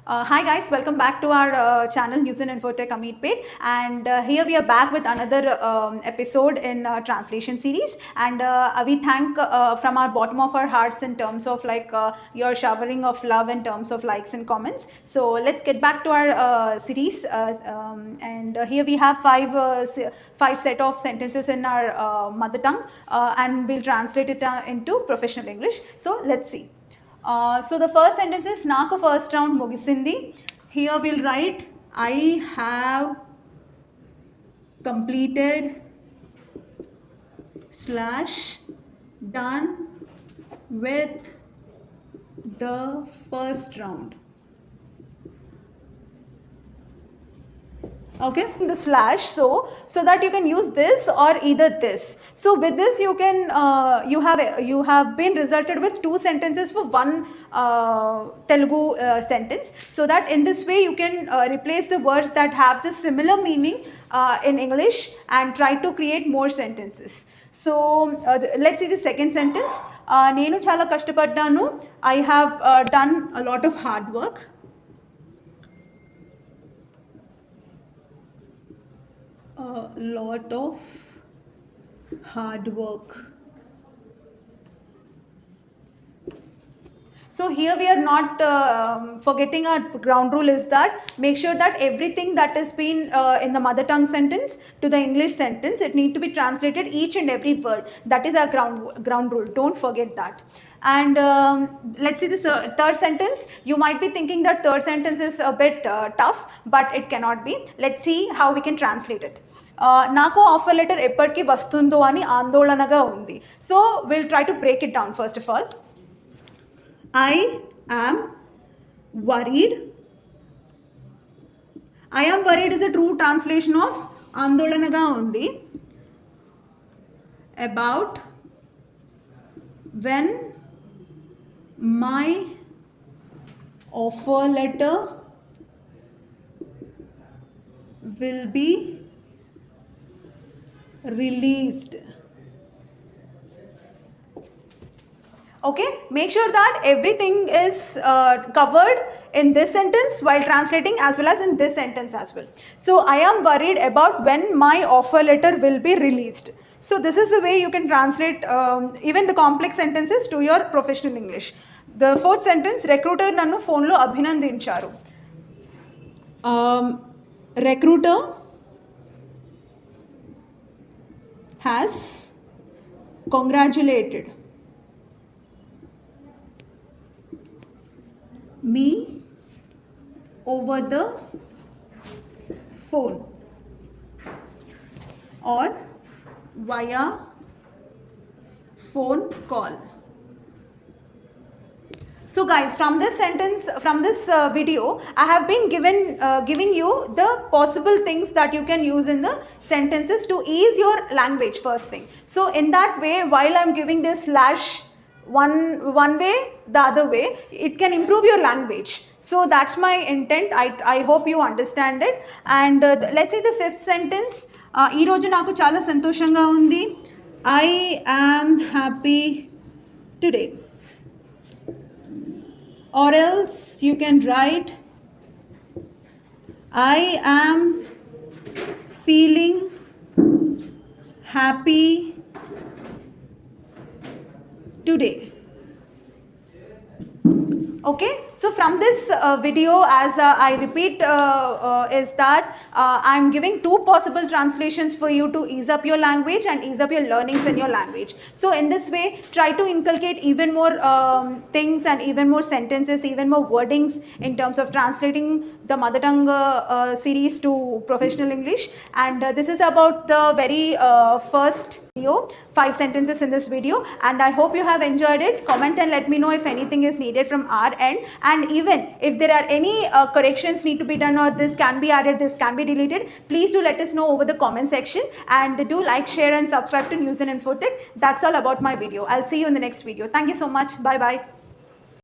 Hi guys, welcome back to our channel Newzeninfotech Ameetpet, and here we are back with another episode in translation series, and we thank from our bottom of our hearts in terms of like your showering of love in terms of likes and comments. So let's get back to our series, and here we have five set of sentences in our mother tongue, and we'll translate it into professional English. So let's see. So the first sentence is Naku first round mugisindi. Here we'll write I have completed / done with the first round. Okay, the slash so that you can use this or either this. So with this you can you have been resulted with two sentences for one Telugu sentence, so that in this way you can replace the words that have the similar meaning in English and try to create more sentences. So let's see the second sentence. Nenu chala kashtapaddanu. I have done a lot of hard work. A lot of hard work. So here we are not forgetting our ground rule is that make sure that everything that has been in the mother tongue sentence to the English sentence, it need to be translated each and every word. That is our ground rule. Don't forget that. And let's see this third sentence. You might be thinking that third sentence is a bit tough, but it cannot be. Let's see how we can translate it. Naku offer letter eppadiki vastundo ani andolanaga undi. So we'll try to break it down first of all. I am worried. I am worried is a true translation of andolanaga undi about when my offer letter will be released. Okay, make sure that everything is covered in this sentence while translating as well as in this sentence as well. So I am worried about when my offer letter will be released. So this is the way you can translate even the complex sentences to your professional English. The fourth sentence, recruiter nannu phone lo abhinandincharu. Recruiter has congratulated me over the phone or via phone call. So guys, from this sentence, from this video, I have been giving you the possible things that you can use in the sentences to ease your language first thing. So in that way, while I am giving this slash one way, the other way, it can improve your language. So that's my intent. I hope you understand it. And let's see the fifth sentence. Ee roju naku chala santoshanga undi. I am happy today. Or else you can write I am feeling happy today. Okay, so from this video, as I repeat, is that I am giving two possible translations for you to ease up your language and ease up your learnings in your language. So in this way, try to inculcate even more things and even more sentences, even more wordings in terms of translating the mother tongue series to professional English. And this is about the very first video, 5 sentences in this video, and I hope you have enjoyed it. Comment and let me know if anything is needed from our end, and even if there are any corrections need to be done, or this can be added, this can be deleted, please do let us know over the comment section, and do like, share and subscribe to Newzeninfotech. That's all about my video. I'll see you in the next video. Thank you so much. Bye bye.